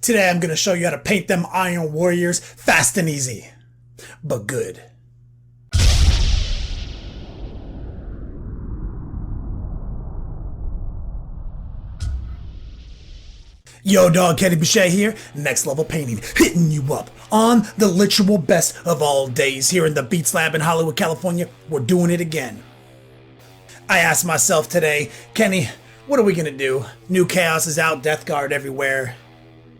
Today I'm going to show you how to paint them Iron Warriors fast and easy, but good. Yo dog, Kenny Boucher here, Next Level Painting, hitting you up on the literal best of all days here in the Beats Lab in Hollywood, California. We're doing it again. I asked myself today, Kenny, what are we gonna do? New Chaos is out, Death Guard everywhere.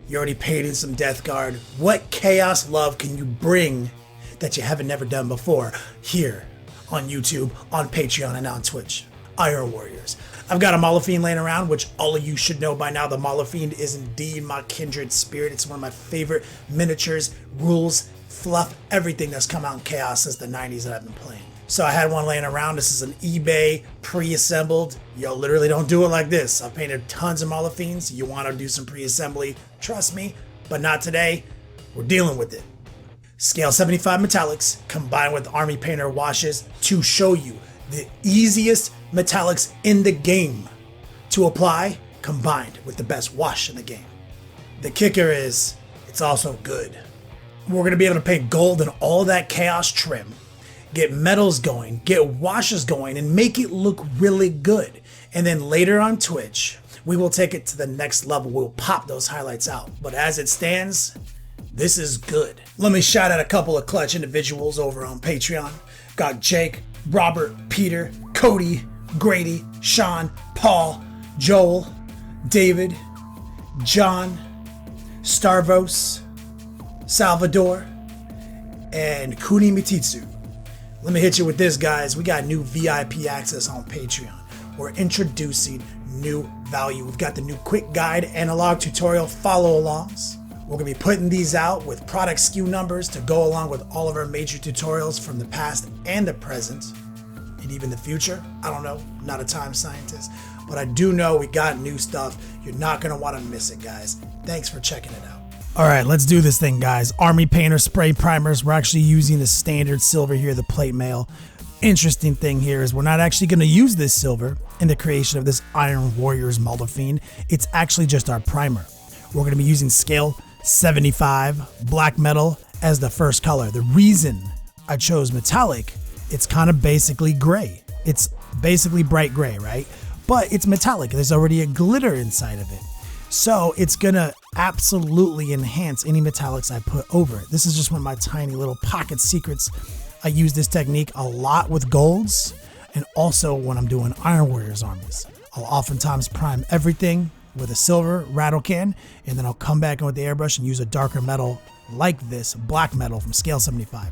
You already painted some Death Guard. What Chaos love can you bring that you haven't never done before here on YouTube, on Patreon, and on Twitch? Iron Warriors. I've got a Maulerfiend laying around, which all of you should know by now. The Maulerfiend is indeed my kindred spirit. It's one of my favorite miniatures, rules, fluff, everything that's come out in Chaos since the 90s that I've been playing. So I had one laying around. This is an eBay pre-assembled. Yo, literally don't do it like this. I've painted tons of Maulerfiends. You want to do some pre-assembly, trust me, but not today. We're dealing with it. Scale 75 metallics combined with Army Painter washes to show you the easiest metallics in the game to apply, combined with the best wash in the game. The kicker is, it's also good. We're going to be able to paint gold and all that Chaos trim, get metals going, get washes going, and make it look really good. And then later on Twitch, we will take it to the next level. We'll pop those highlights out. But as it stands, this is good. Let me shout out a couple of clutch individuals over on Patreon. Got Jake, Robert, Peter, Cody, Grady, Sean, Paul, Joel, David, John, Starvos, Salvador, and Kuni Mititsu. Let me hit you with this, guys. We got new VIP access on Patreon. We're introducing new value. We've got the new quick guide analog tutorial follow-alongs. We're going to be putting these out with product SKU numbers to go along with all of our major tutorials from the past and the present, and even the future. I don't know, I'm not a time scientist, but I do know we got new stuff. You're not going to want to miss it, guys. Thanks for checking it out. All right, let's do this thing, guys. Army Painter spray primers. We're actually using the standard silver here, the plate mail. Interesting thing here is we're not actually going to use this silver in the creation of this Iron Warriors Maulerfiend. It's actually just our primer. We're going to be using scale 75 black metal as the first color. The reason I chose metallic, it's kind of basically gray. It's basically bright gray, right? But it's metallic. There's already a glitter inside of it. So it's gonna absolutely enhance any metallics I put over it. This is just one of my tiny little pocket secrets. I use this technique a lot with golds and also when I'm doing Iron Warriors armies. I'll oftentimes prime everything with a silver rattle can, and then I'll come back in with the airbrush and use a darker metal like this, black metal from scale 75.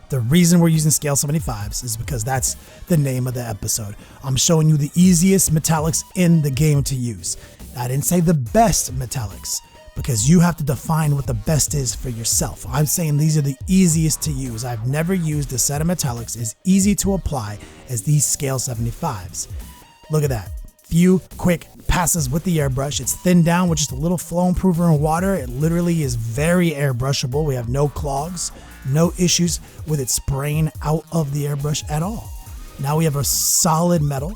The reason we're using scale 75s is because that's the name of the episode. I'm showing you the easiest metallics in the game to use. I didn't say the best metallics because you have to define what the best is for yourself. I'm saying these are the easiest to use. I've never used a set of metallics as easy to apply as these scale 75s. Look at that. Few quick passes with the airbrush. It's thinned down with just a little flow improver in water. It literally is very airbrushable. We have no clogs, no issues with it spraying out of the airbrush at all. Now we have a solid metal.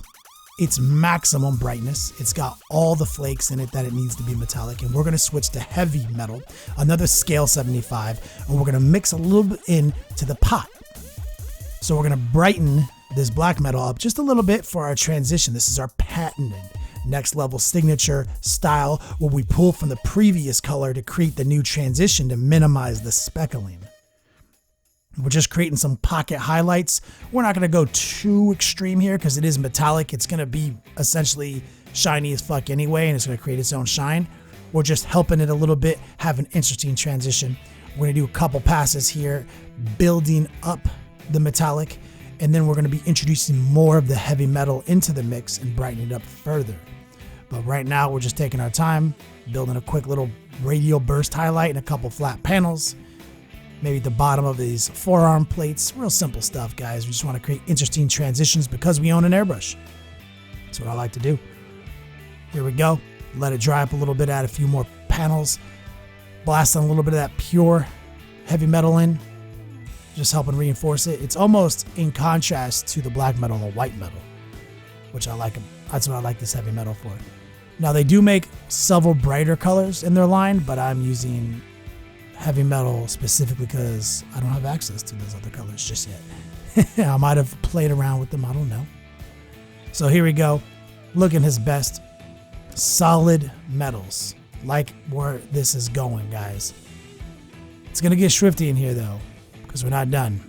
It's maximum brightness. It's got all the flakes in it that it needs to be metallic. And we're going to switch to heavy metal, another scale 75, and we're going to mix a little bit into the pot. So we're going to brighten this black metal up just a little bit for our transition. This is our patented next level signature style where we pull from the previous color to create the new transition to minimize the speckling. We're just creating some pocket highlights. We're not going to go too extreme here because it is metallic. It's going to be essentially shiny as fuck anyway, and it's going to create its own shine. We're just helping it a little bit, have an interesting transition. We're going to do a couple passes here, building up the metallic, and then we're going to be introducing more of the heavy metal into the mix and brightening it up further. But right now, we're just taking our time, building a quick little radial burst highlight and a couple flat panels. Maybe the bottom of these forearm plates. Real simple stuff, guys. We just want to create interesting transitions because we own an airbrush. That's what I like to do. Here we go. Let it dry up a little bit, add a few more panels. Blast on a little bit of that pure heavy metal in. Just helping reinforce it. It's almost in contrast to the black metal or white metal, which I like. That's what I like this heavy metal for. Now they do make several brighter colors in their line, but I'm using heavy metal specifically because I don't have access to those other colors just yet. I might have played around with them, I don't know. So here we go, looking his best. Solid metals, like where this is going, guys. It's gonna get shrifty in here though, because we're not done.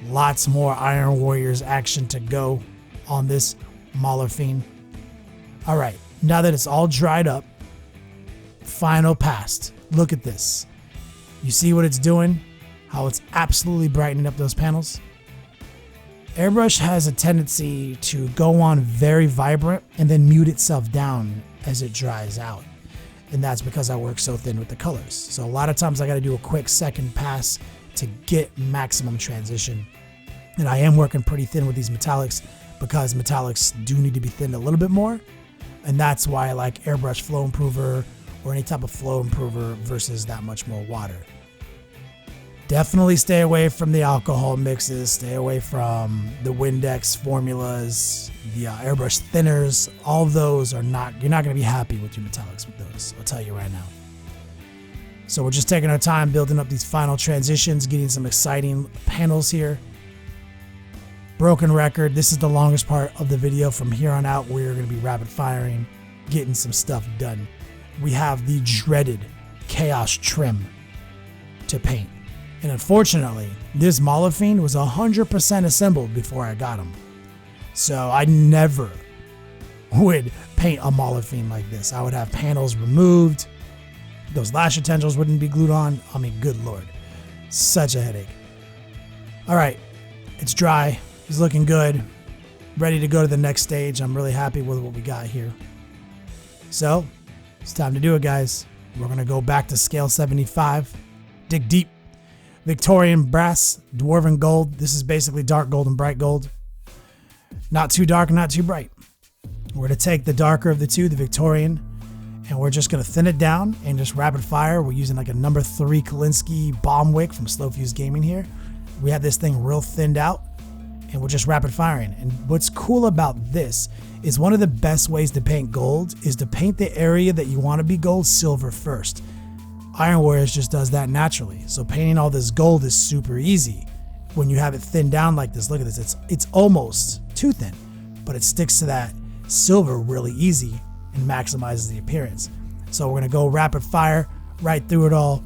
Lots more Iron Warriors action to go on this Maulerfiend. All right, now that it's all dried up, final pass. Look at this. You see what it's doing? How it's absolutely brightening up those panels? Airbrush has a tendency to go on very vibrant and then mute itself down as it dries out. And that's because I work so thin with the colors. So a lot of times I got to do a quick second pass to get maximum transition. And I am working pretty thin with these metallics because metallics do need to be thinned a little bit more. And that's why I like Airbrush Flow Improver or any type of flow improver versus that much more water. Definitely stay away from the alcohol mixes, stay away from the Windex formulas, the airbrush thinners. All of those are not, you're not going to be happy with your metallics with those, I'll tell you right now. So we're just taking our time building up these final transitions, getting some exciting panels here. Broken record, this is the longest part of the video. From here on out, we're going to be rapid firing, getting some stuff done. We have the dreaded Chaos trim to paint. And unfortunately, this Maulerfiend was 100% assembled before I got him. So I never would paint a Maulerfiend like this. I would have panels removed. Those lasher tendrils wouldn't be glued on. I mean, good Lord. Such a headache. All right, it's dry. He's looking good. Ready to go to the next stage. I'm really happy with what we got here. So it's time to do it, guys. We're going to go back to scale 75. Dig deep. Victorian brass, dwarven gold. This is basically dark gold and bright gold. Not too dark, not too bright. We're going to take the darker of the two, the Victorian, and we're just going to thin it down and just rapid fire. We're using like a number 3 Kolinsky bomb wick from Slow Fuse Gaming here. We have this thing real thinned out and we're just rapid firing. And what's cool about this is one of the best ways to paint gold is to paint the area that you want to be gold silver first. Iron Warriors just does that naturally. So painting all this gold is super easy when you have it thinned down like this. Look at this, it's almost too thin, but it sticks to that silver really easy and maximizes the appearance. So we're gonna go rapid fire right through it all,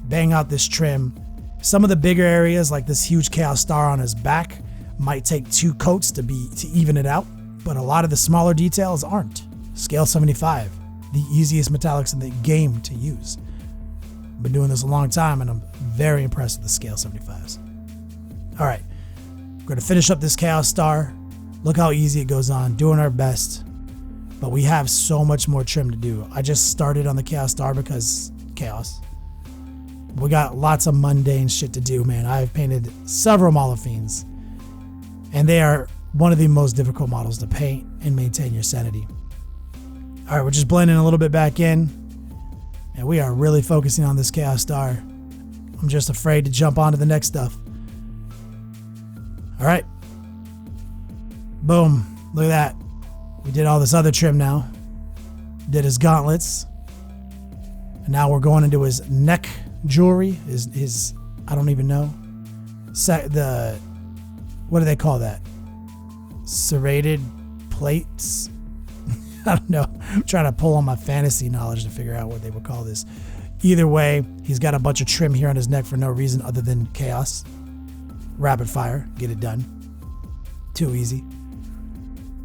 bang out this trim. Some of the bigger areas like this huge Chaos Star on his back might take 2 coats to even it out, but a lot of the smaller details aren't. Scale 75, the easiest metallics in the game to use. Been doing this a long time and I'm very impressed with the scale 75s. All right, we're going to finish up this Chaos Star. Look how easy it goes on, doing our best, but we have so much more trim to do. I just started on the Chaos Star because chaos. We got lots of mundane shit to do, man. I've painted several Maulerfiends and they are one of the most difficult models to paint and maintain your sanity. All right, we're just blending a little bit back in. And we are really focusing on this Chaos Star. I'm just afraid to jump onto the next stuff. All right. Boom. Look at that. We did all this other trim now. Did his gauntlets. And now we're going into his neck jewelry. His I don't even know. What do they call that? Serrated plates? I don't know. I'm trying to pull on my fantasy knowledge to figure out what they would call this. Either way, he's got a bunch of trim here on his neck for no reason other than chaos. Rapid fire. Get it done. Too easy.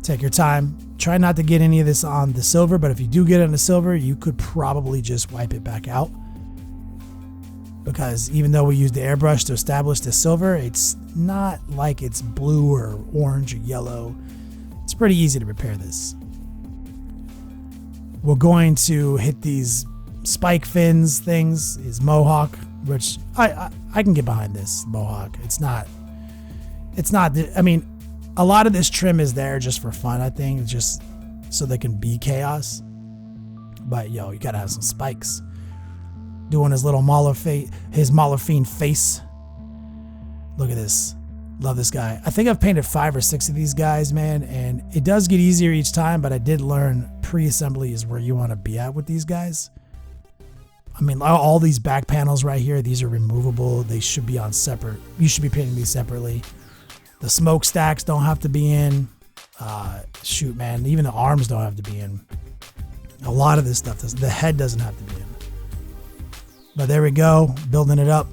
Take your time. Try not to get any of this on the silver, but if you do get it on the silver, you could probably just wipe it back out. Because even though we used the airbrush to establish the silver, it's not like it's blue or orange or yellow. It's pretty easy to repair this. We're going to hit these spike fins things, his mohawk, which I can get behind this mohawk. It's not, I mean, a lot of this trim is there just for fun, I think, just so they can be chaos. But yo, you gotta have some spikes. Doing his little Maulerfiend face. Look at this. Love this guy. I think I've painted 5 or 6 of these guys, man, and it does get easier each time, but I did learn pre-assembly is where you want to be at with these guys. I mean, all these back panels right here, these are removable. They should be on separate. You should be painting these separately. The smokestacks don't have to be in. Shoot, man, even the arms don't have to be in. A lot of this stuff, the head doesn't have to be in. But there we go, building it up.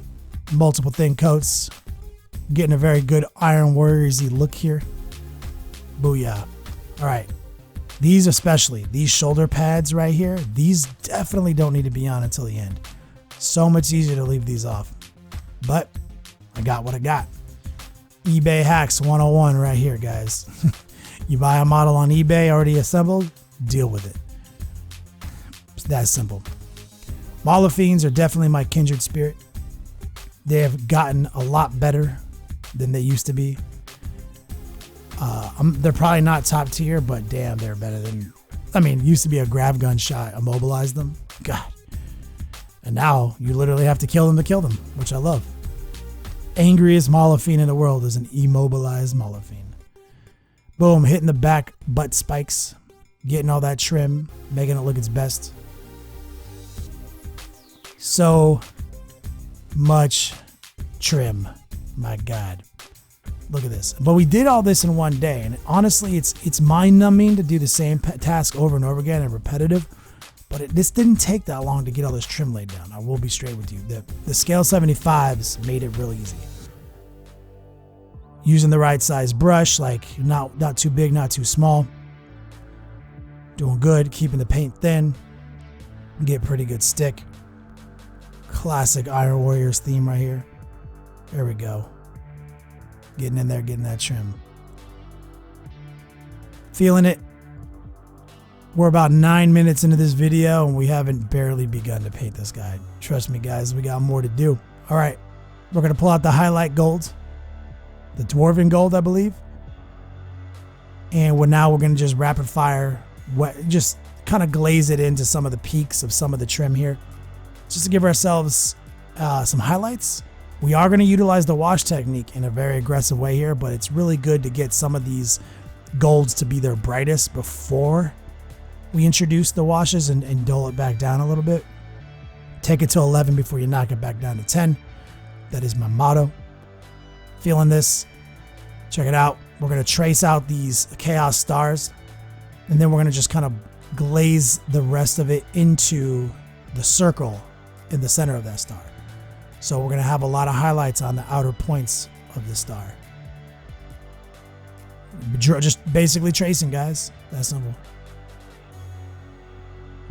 Multiple thin coats. Getting a very good Iron Warriors-y look here. Booyah. All right. These especially, these shoulder pads right here, these definitely don't need to be on until the end. So much easier to leave these off. But I got what I got. eBay hacks 101 right here, guys. You buy a model on eBay already assembled, deal with it. It's that simple. Maulerfiends are definitely my kindred spirit. They have gotten a lot better than they used to be. They're probably not top tier, but damn, they're better than... I mean, used to be a grab gun shot, immobilize them. God. And now you literally have to kill them, which I love. Angriest Maulerfiend in the world is an immobilized Maulerfiend. Boom, hitting the back butt spikes. Getting all that trim, making it look its best. So much trim. My God. Look at this. But we did all this in one day, and honestly, it's mind-numbing to do the same task over and over again and repetitive, but this didn't take that long to get all this trim laid down. I will be straight with you. The scale 75s made it real easy. Using the right size brush, like not too big, not too small. Doing good, keeping the paint thin. Get pretty good stick. Classic Iron Warriors theme right here. There we go. Getting in there, getting that trim. Feeling it. We're about 9 minutes into this video and we haven't barely begun to paint this guy. Trust me, guys, we got more to do. All right, we're going to pull out the highlight gold. The Dwarven gold, I believe. And now we're going to just rapid fire, just kind of glaze it into some of the peaks of some of the trim here. Just to give ourselves some highlights. We are going to utilize the wash technique in a very aggressive way here, but it's really good to get some of these golds to be their brightest before we introduce the washes and dull it back down a little bit. Take it to 11 before you knock it back down to 10. That is my motto. Feeling this. Check it out. We're going to trace out these chaos stars, and then we're going to just kind of glaze the rest of it into the circle in the center of that star. So we're going to have a lot of highlights on the outer points of the star. Just basically tracing, guys. That's simple.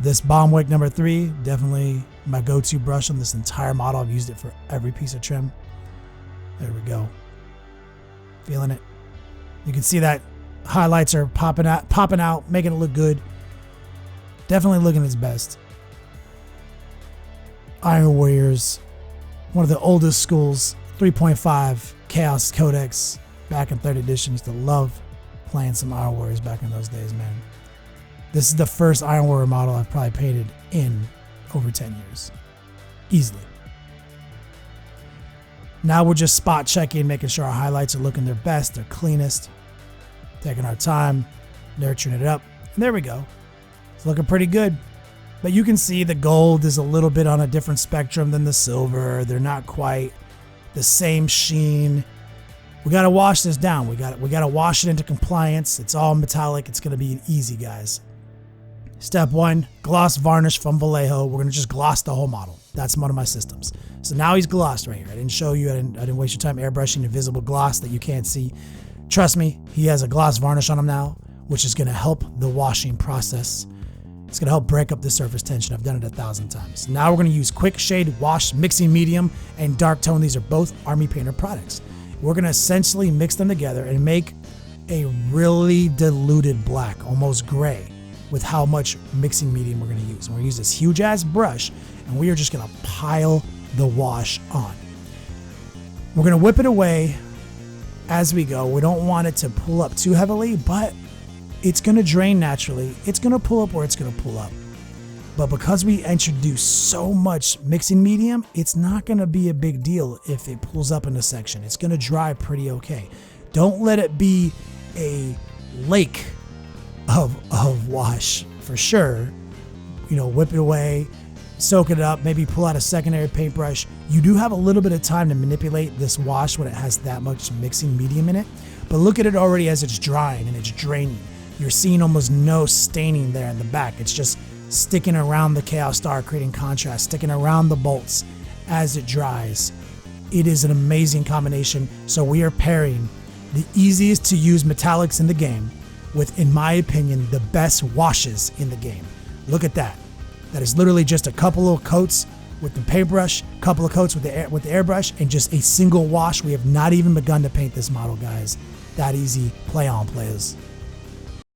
This Bomb Wick number 3, definitely my go-to brush on this entire model. I've used it for every piece of trim. There we go. Feeling it. You can see that highlights are popping out, making it look good. Definitely looking its best. Iron Warriors, one of the oldest schools, 3.5 Chaos Codex, back in 3rd edition. Used to love playing some Iron Warriors back in those days, man. This is the first Iron Warrior model I've probably painted in over 10 years. Easily. Now we're just spot checking, making sure our highlights are looking their best, their cleanest. Taking our time, nurturing it up. And there we go. It's looking pretty good. But you can see the gold is a little bit on a different spectrum than the silver. They're not quite the same sheen. We got to wash this down. We got to wash it into compliance. It's all metallic. It's going to be easy, guys. Step 1, gloss varnish from Vallejo. We're going to just gloss the whole model. That's one of my systems. So now he's glossed right here. I didn't show you. I didn't waste your time airbrushing invisible gloss that you can't see. Trust me, he has a gloss varnish on him now, which is going to help the washing process. It's going to help break up the surface tension. I've done it 1,000 times. Now we're going to use quick shade wash, mixing medium, and dark tone. These are both Army Painter products. We're going to essentially mix them together and make a really diluted black, almost gray, with how much mixing medium we're going to use. And we're going to use this huge ass brush, and we are just going to pile the wash on. We're going to whip it away as we go. We don't want it to pull up too heavily, but it's going to drain naturally. It's going to pull up where it's going to pull up. But because we introduce so much mixing medium, it's not going to be a big deal if it pulls up in a section. It's going to dry pretty okay. Don't let it be a lake of wash for sure. You know, whip it away, soak it up, maybe pull out a secondary paintbrush. You do have a little bit of time to manipulate this wash when it has that much mixing medium in it. But look at it already as it's drying and it's draining. You're seeing almost no staining there in the back. It's just sticking around the Chaos Star, creating contrast, sticking around the bolts as it dries. It is an amazing combination. So we are pairing the easiest to use metallics in the game with, in my opinion, the best washes in the game. Look at that. That is literally just a couple of coats with the paintbrush, a couple of coats with the airbrush, and just a single wash. We have not even begun to paint this model, guys. That easy. Play on, players.